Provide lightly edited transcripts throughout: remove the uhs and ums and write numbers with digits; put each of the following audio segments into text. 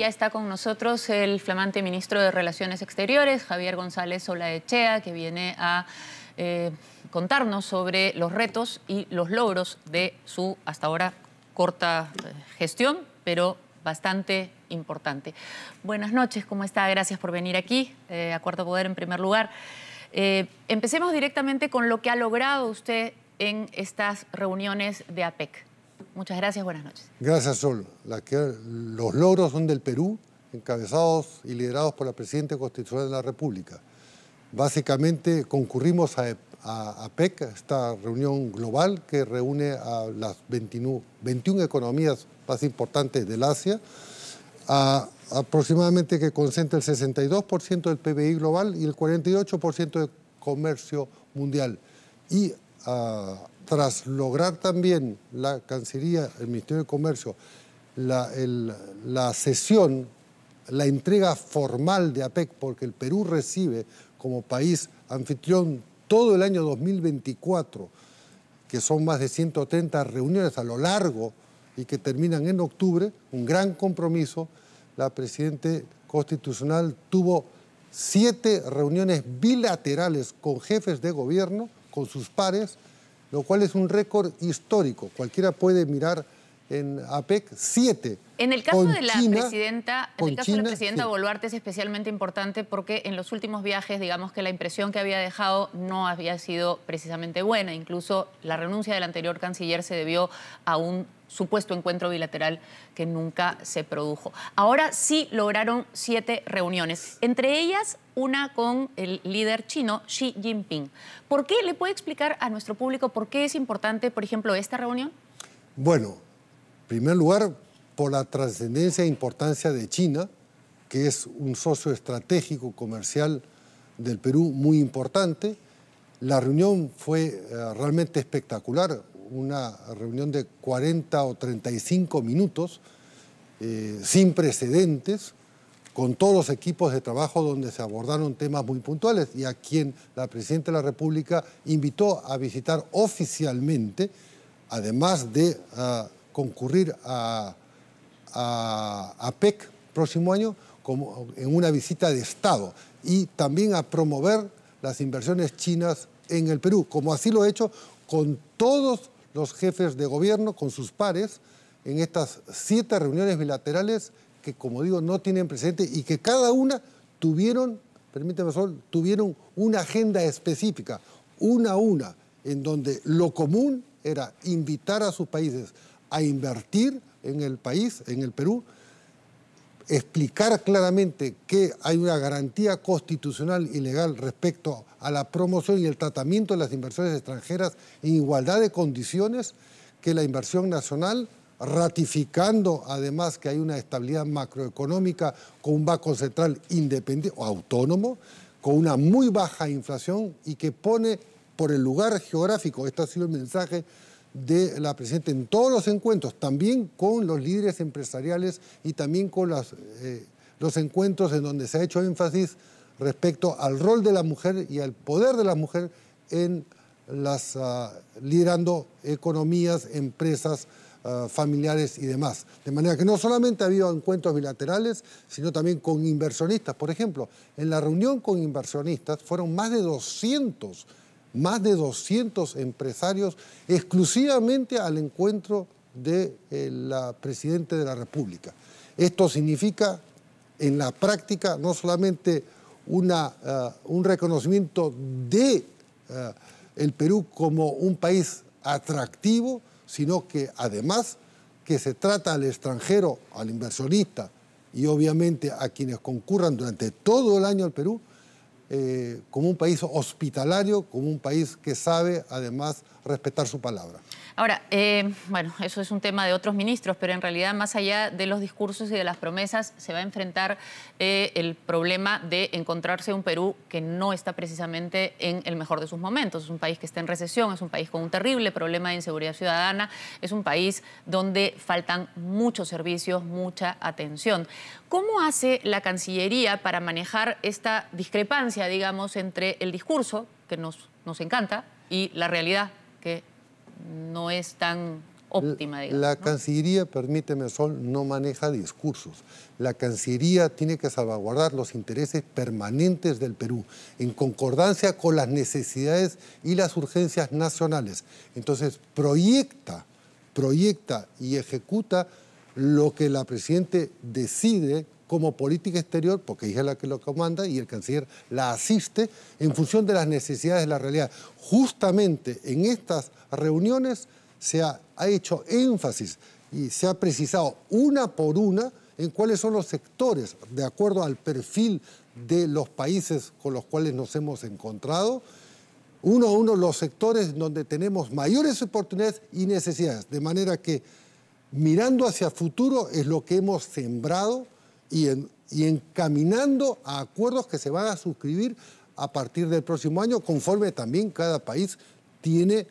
ya está con nosotros el flamante ministro de Relaciones Exteriores, Javier González Olaechea, que viene a contarnos sobre los retos y los logros de su, hasta ahora, corta gestión, pero bastante importante. Buenas noches, ¿cómo está? Gracias por venir aquí, a Cuarto Poder en primer lugar. Empecemos directamente con lo que ha logrado usted en estas reuniones de APEC. Muchas gracias, buenas noches. Gracias, Sol. Los logros son del Perú, encabezados y liderados por la Presidenta Constitucional de la República. Básicamente concurrimos a APEC, esta reunión global que reúne a las 21 economías más importantes del Asia, aproximadamente que concentra el 62% del PBI global y el 48% del comercio mundial. Y tras lograr también la Cancillería, el Ministerio de Comercio, la sesión, la entrega formal de APEC, porque el Perú recibe como país anfitrión todo el año 2024, que son más de 130 reuniones a lo largo y que terminan en octubre, un gran compromiso. La Presidenta Constitucional tuvo 7 reuniones bilaterales con jefes de gobierno, con sus pares, lo cual es un récord histórico. Cualquiera puede mirar en APEC 7. En el caso de la presidenta, sí. Boluarte es especialmente importante porque en los últimos viajes, digamos que la impresión que había dejado no había sido precisamente buena. Incluso la renuncia del anterior canciller se debió a un supuesto encuentro bilateral que nunca se produjo. Ahora sí lograron 7 reuniones, entre ellas una con el líder chino Xi Jinping. ¿Por qué? ¿Le puede explicar a nuestro público por qué es importante, por ejemplo, esta reunión? Bueno, en primer lugar, por la trascendencia e importancia de China, que es un socio estratégico comercial del Perú muy importante. La reunión fue realmente espectacular, una reunión de 40 o 35 minutos, sin precedentes, con todos los equipos de trabajo donde se abordaron temas muy puntuales y a quien la Presidenta de la República invitó a visitar oficialmente, además de concurrir a APEC próximo año como en una visita de Estado y también a promover las inversiones chinas en el Perú, como así lo ha hecho con todos los jefes de gobierno, con sus pares, en estas 7 reuniones bilaterales que, como digo, no tienen precedente y que cada una tuvieron, permíteme, Sol, tuvieron una agenda específica, una, en donde lo común era invitar a sus países a invertir en el país, en el Perú, explicar claramente que hay una garantía constitucional y legal respecto a la promoción y el tratamiento de las inversiones extranjeras en igualdad de condiciones que la inversión nacional, ratificando además que hay una estabilidad macroeconómica con un banco central independiente o autónomo, con una muy baja inflación y que pone por el lugar geográfico, este ha sido el mensaje de la Presidenta en todos los encuentros, también con los líderes empresariales y también con los encuentros en donde se ha hecho énfasis respecto al rol de la mujer y al poder de la mujer en liderando economías, empresas, familiares y demás. De manera que no solamente ha habido encuentros bilaterales, sino también con inversionistas. Por ejemplo, en la reunión con inversionistas fueron más de 200 empresarios exclusivamente al encuentro de la Presidenta de la República. Esto significa en la práctica no solamente un reconocimiento de el Perú como un país atractivo, sino que además que se trata al extranjero, al inversionista y obviamente a quienes concurran durante todo el año al Perú, como un país hospitalario, como un país que sabe además respetar su palabra. Ahora, bueno, eso es un tema de otros ministros, pero en realidad más allá de los discursos y de las promesas se va a enfrentar el problema de encontrarse un Perú que no está precisamente en el mejor de sus momentos. Es un país que está en recesión, es un país con un terrible problema de inseguridad ciudadana, es un país donde faltan muchos servicios, mucha atención. ¿Cómo hace la Cancillería para manejar esta discrepancia, digamos, entre el discurso, que nos encanta, y la realidad, que no es tan óptima, digamos, La ¿no? Cancillería, permíteme, Sol, no maneja discursos. La Cancillería tiene que salvaguardar los intereses permanentes del Perú, en concordancia con las necesidades y las urgencias nacionales. Entonces, proyecta y ejecuta lo que la Presidenta decide como política exterior, porque ella es la que lo comanda y el canciller la asiste en función de las necesidades de la realidad. Justamente en estas reuniones se ha hecho énfasis y se ha precisado una por una en cuáles son los sectores, de acuerdo al perfil de los países con los cuales nos hemos encontrado, uno a uno los sectores donde tenemos mayores oportunidades y necesidades, de manera que mirando hacia el futuro es lo que hemos sembrado y encaminando a acuerdos que se van a suscribir a partir del próximo año, conforme también cada país tiene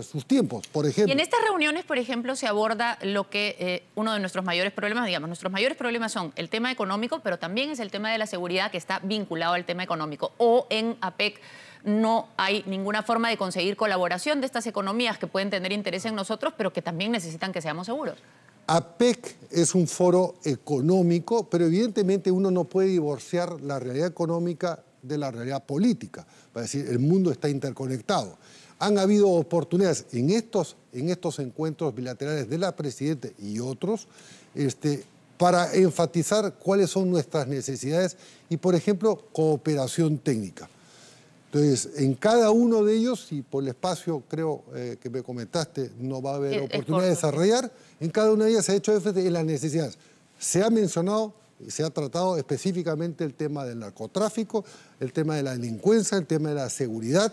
sus tiempos, por ejemplo. Y en estas reuniones, por ejemplo, se aborda lo que uno de nuestros mayores problemas, digamos, nuestros mayores problemas son el tema económico, pero también es el tema de la seguridad que está vinculado al tema económico. O en APEC no hay ninguna forma de conseguir colaboración de estas economías que pueden tener interés en nosotros, pero que también necesitan que seamos seguros. APEC es un foro económico, pero evidentemente uno no puede divorciar la realidad económica de la realidad política. Es decir, el mundo está interconectado. Han habido oportunidades en estos encuentros bilaterales de la Presidenta y otros para enfatizar cuáles son nuestras necesidades y, por ejemplo, cooperación técnica. Entonces, en cada uno de ellos, y por el espacio creo que me comentaste, no va a haber oportunidad de desarrollar, en cada una de ellas se ha hecho énfasis en las necesidades. Se ha mencionado y se ha tratado específicamente el tema del narcotráfico, el tema de la delincuencia, el tema de la seguridad.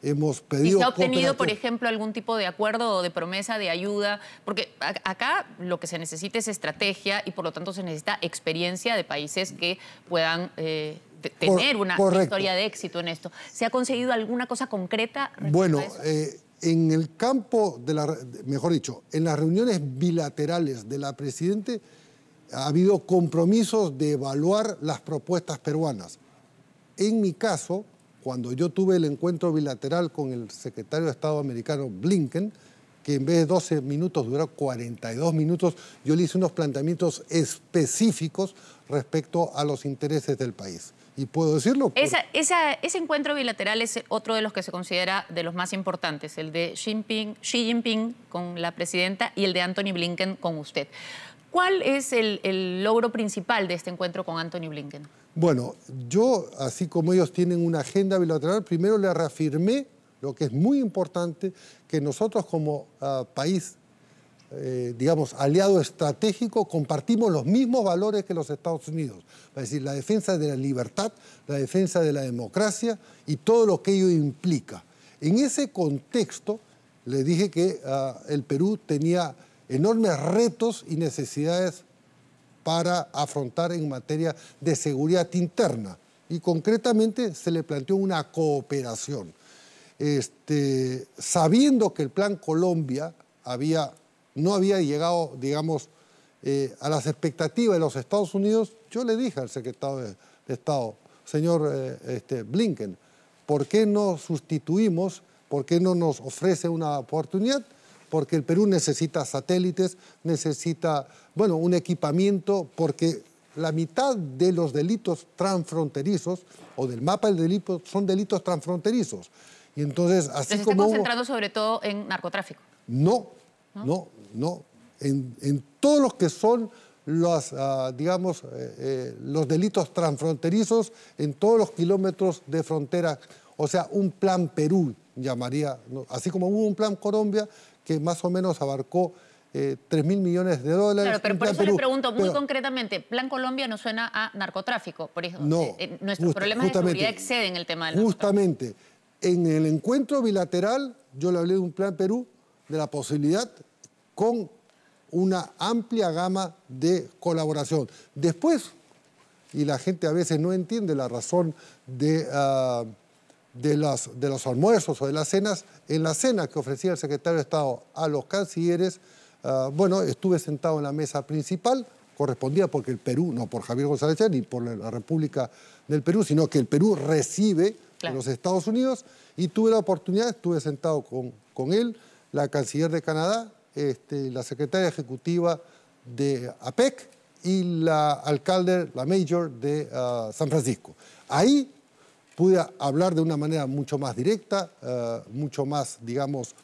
Hemos pedido... ¿Y se ha obtenido, por ejemplo, algún tipo de acuerdo o de promesa de ayuda? Porque acá lo que se necesita es estrategia y por lo tanto se necesita experiencia de países que puedan tener una historia de éxito en esto. ¿Se ha conseguido alguna cosa concreta? Bueno, en el campo mejor dicho, en las reuniones bilaterales de la Presidenta ha habido compromisos de evaluar las propuestas peruanas. En mi caso, cuando yo tuve el encuentro bilateral con el secretario de Estado americano Blinken, que en vez de 12 minutos duró 42 minutos, yo le hice unos planteamientos específicos respecto a los intereses del país. Y puedo decirlo. Ese encuentro bilateral es otro de los que se considera de los más importantes, el de Xi Jinping con la Presidenta y el de Antony Blinken con usted. ¿Cuál es el logro principal de este encuentro con Antony Blinken? Bueno, yo, así como ellos tienen una agenda bilateral, primero le reafirmé lo que es muy importante, que nosotros como país, digamos, aliado estratégico, compartimos los mismos valores que los Estados Unidos. Es decir, la defensa de la libertad, la defensa de la democracia y todo lo que ello implica. En ese contexto, le dije que el Perú tenía enormes retos y necesidades para afrontar en materia de seguridad interna. Y concretamente se le planteó una cooperación. Sabiendo que el Plan Colombia no había llegado, digamos, a las expectativas de los Estados Unidos, yo le dije al secretario de Estado, señor Blinken, ¿por qué no sustituimos, por qué no nos ofrece una oportunidad? Porque el Perú necesita satélites, necesita, bueno, un equipamiento, porque la mitad de los delitos transfronterizos o del mapa del delito son delitos transfronterizos. Y entonces, así ¿Se como está concentrando sobre todo en narcotráfico? No. En todos los que son los, digamos, los delitos transfronterizos, en todos los kilómetros de frontera, o sea, un plan Perú llamaría, ¿no? Así como hubo un plan Colombia que más o menos abarcó 3.000 millones de dólares. Claro, pero por eso le pregunto muy concretamente, Plan Colombia no suena a narcotráfico, por ejemplo. No, nuestros problemas de seguridad exceden el tema del narcotráfico. Justamente, en el encuentro bilateral yo le hablé de un plan Perú, de la posibilidad con una amplia gama de colaboración. Después, y la gente a veces no entiende la razón de los almuerzos o de las cenas, en la cena que ofrecía el secretario de Estado a los cancilleres, bueno, estuve sentado en la mesa principal, correspondía porque el Perú, no por Javier González Chávez ni por la República del Perú, sino que el Perú recibe de los Estados Unidos, y tuve la oportunidad, estuve sentado con él, la canciller de Canadá, la secretaria ejecutiva de APEC y la alcalde, la mayor de San Francisco. Ahí pude hablar de una manera mucho más directa, mucho más, digamos,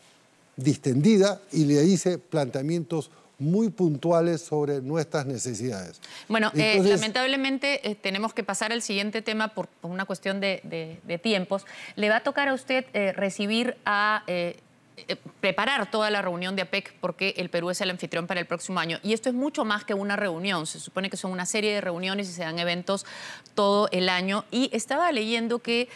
distendida, y le hice planteamientos muy puntuales sobre nuestras necesidades. Bueno, entonces, lamentablemente tenemos que pasar al siguiente tema por una cuestión de tiempos. Le va a tocar a usted preparar toda la reunión de APEC, porque el Perú es el anfitrión para el próximo año. Y esto es mucho más que una reunión. Se supone que son una serie de reuniones y se dan eventos todo el año. Y estaba leyendo que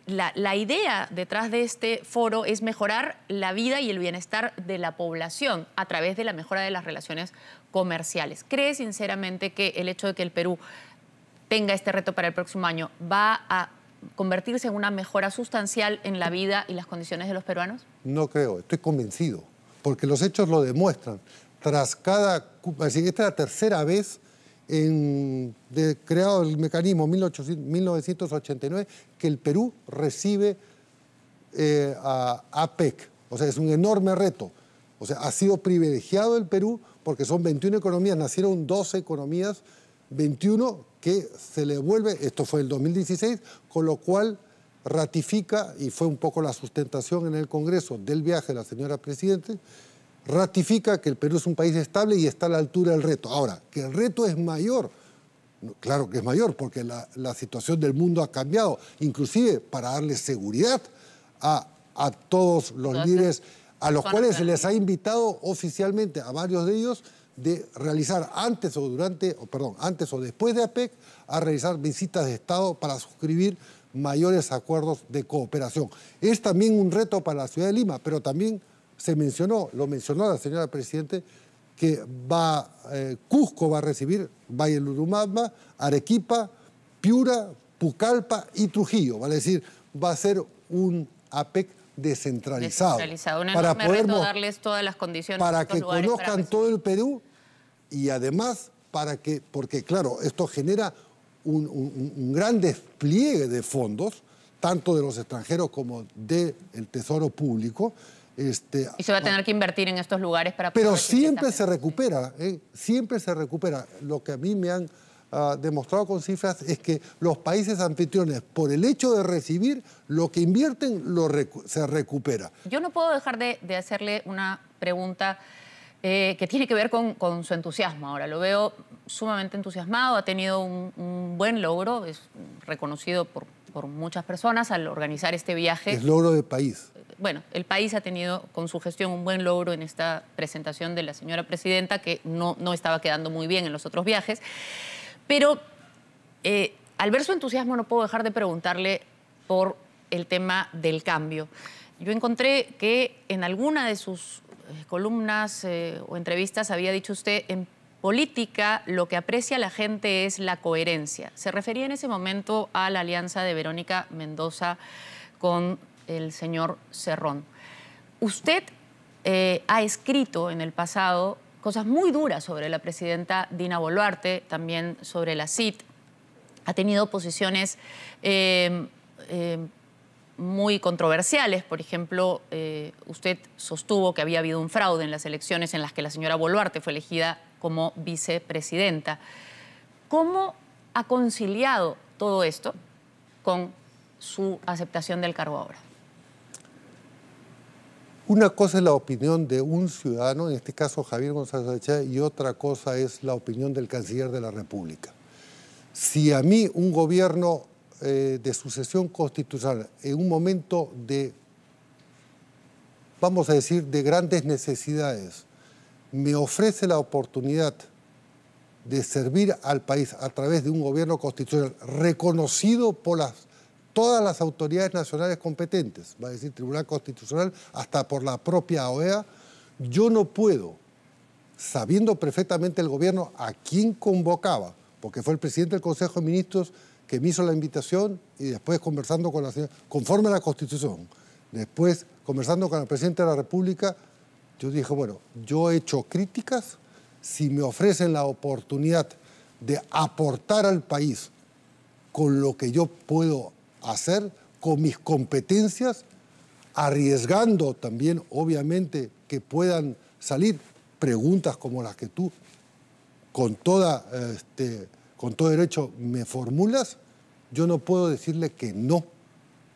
la idea detrás de este foro es mejorar la vida y el bienestar de la población a través de la mejora de las relaciones comerciales. ¿Cree sinceramente que el hecho de que el Perú tenga este reto para el próximo año va a convertirse en una mejora sustancial en la vida y las condiciones de los peruanos? No creo, estoy convencido, porque los hechos lo demuestran. Tras cada... esta es la tercera vez creado el mecanismo 1989 que el Perú recibe a APEC. O sea, es un enorme reto. O sea, ha sido privilegiado el Perú porque son 21 economías, nacieron 12 economías, 21 que se le vuelve, esto fue el 2016, con lo cual ratifica, y fue un poco la sustentación en el Congreso del viaje de la señora Presidente, ratifica que el Perú es un país estable y está a la altura del reto. Ahora, que el reto es mayor, claro que es mayor, porque la situación del mundo ha cambiado, inclusive para darle seguridad a todos los líderes, a los cuales se les ha invitado oficialmente, a varios de ellos, de realizar antes o después de APEC, a realizar visitas de Estado para suscribir mayores acuerdos de cooperación. Es también un reto para la ciudad de Lima, pero también lo mencionó la señora Presidente, que Cusco va a recibir Valle del Urubamba, Arequipa, Piura, Pucallpa y Trujillo. Vale decir, va a ser un APEC descentralizado. Para poder darles todas las condiciones para que conozcan todo el Perú, y además porque claro, esto genera un gran despliegue de fondos, tanto de los extranjeros como del Tesoro Público. Y se va a tener que invertir en estos lugares para... Pero siempre se recupera, siempre se recupera. Lo que a mí me han demostrado con cifras es que los países anfitriones, por el hecho de recibir, lo que invierten se recupera. Yo no puedo dejar de hacerle una pregunta que tiene que ver con su entusiasmo. Ahora, lo veo sumamente entusiasmado, ha tenido un buen logro, es reconocido por muchas personas al organizar este viaje. Es logro del país. Bueno, el país ha tenido con su gestión un buen logro en esta presentación de la señora Presidenta, que no estaba quedando muy bien en los otros viajes. Pero al ver su entusiasmo no puedo dejar de preguntarle por el tema del cambio. Yo encontré que en alguna de sus columnas o entrevistas había dicho usted: en política lo que aprecia la gente es la coherencia. Se refería en ese momento a la alianza de Verónica Mendoza con el señor Cerrón. Usted ha escrito en el pasado cosas muy duras sobre la presidenta Dina Boluarte, también sobre la CID. Ha tenido posiciones muy controversiales. Por ejemplo, usted sostuvo que había habido un fraude en las elecciones en las que la señora Boluarte fue elegida como vicepresidenta. ¿Cómo ha conciliado todo esto con su aceptación del cargo ahora? Una cosa es la opinión de un ciudadano, en este caso Javier González Olachea, y otra cosa es la opinión del canciller de la República. Si a mí un gobierno de sucesión constitucional en un momento de, vamos a decir, de grandes necesidades, me ofrece la oportunidad de servir al país a través de un gobierno constitucional reconocido por todas las autoridades nacionales competentes, va a decir Tribunal Constitucional, hasta por la propia OEA, yo no puedo, sabiendo perfectamente el gobierno a quién convocaba, porque fue el presidente del Consejo de Ministros que me hizo la invitación, y después conversando con la señora, conforme a la Constitución, después conversando con el presidente de la República, yo dije, bueno, yo he hecho críticas, si me ofrecen la oportunidad de aportar al país con lo que yo puedo hacer, con mis competencias, arriesgando también, obviamente, que puedan salir preguntas como las que tú con todo derecho me formulas, yo no puedo decirle que no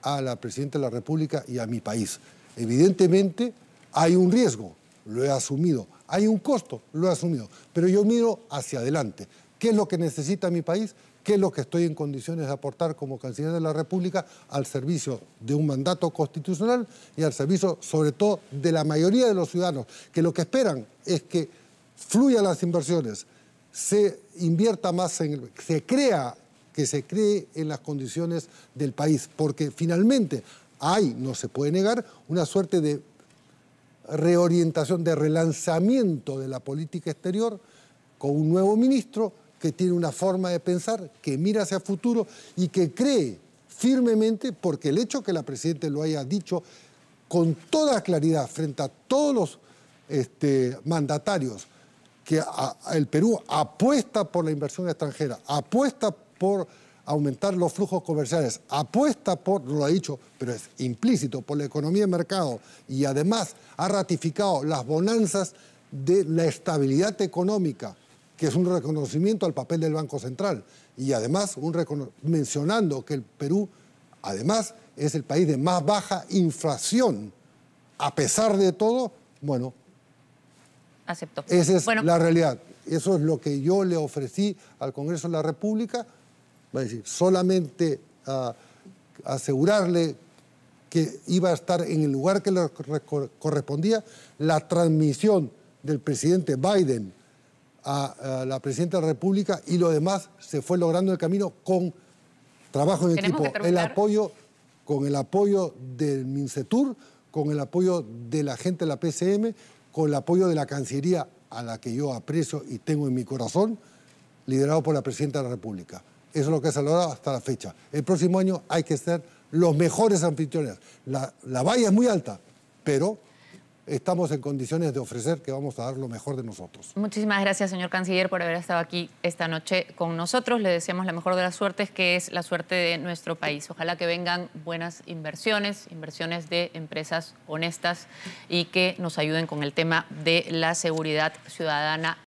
a la Presidenta de la República y a mi país. Evidentemente hay un riesgo, lo he asumido, hay un costo, lo he asumido, pero yo miro hacia adelante. ¿Qué es lo que necesita mi país? ¿Qué es lo que estoy en condiciones de aportar como Canciller de la República al servicio de un mandato constitucional y al servicio, sobre todo, de la mayoría de los ciudadanos, que lo que esperan es que fluyan las inversiones, se invierta más que se cree en las condiciones del país, porque finalmente hay, no se puede negar, una suerte de reorientación, de relanzamiento de la política exterior con un nuevo ministro que tiene una forma de pensar, que mira hacia el futuro y que cree firmemente, porque el hecho que la Presidenta lo haya dicho con toda claridad frente a todos los mandatarios, que el Perú apuesta por la inversión extranjera, apuesta por aumentar los flujos comerciales, apuesta por, no lo ha dicho, pero es implícito, por la economía de mercado y además ha ratificado las bonanzas de la estabilidad económica, que es un reconocimiento al papel del Banco Central y además mencionando que el Perú además es el país de más baja inflación. A pesar de todo, bueno, acepto. Esa es la realidad. Eso es lo que yo le ofrecí al Congreso de la República. Va a decir, solamente asegurarle que iba a estar en el lugar que le correspondía. La transmisión del presidente Biden a la Presidenta de la República y lo demás se fue logrando el camino con trabajo en equipo, con el apoyo del MINCETUR, con el apoyo de la gente de la PCM, con el apoyo de la Cancillería, a la que yo aprecio y tengo en mi corazón, liderado por la Presidenta de la República. Eso es lo que se ha logrado hasta la fecha. El próximo año hay que ser los mejores anfitriones. La valla es muy alta, pero estamos en condiciones de ofrecer que vamos a dar lo mejor de nosotros. Muchísimas gracias, señor Canciller, por haber estado aquí esta noche con nosotros. Le deseamos la mejor de las suertes, que es la suerte de nuestro país. Ojalá que vengan buenas inversiones, inversiones de empresas honestas y que nos ayuden con el tema de la seguridad ciudadana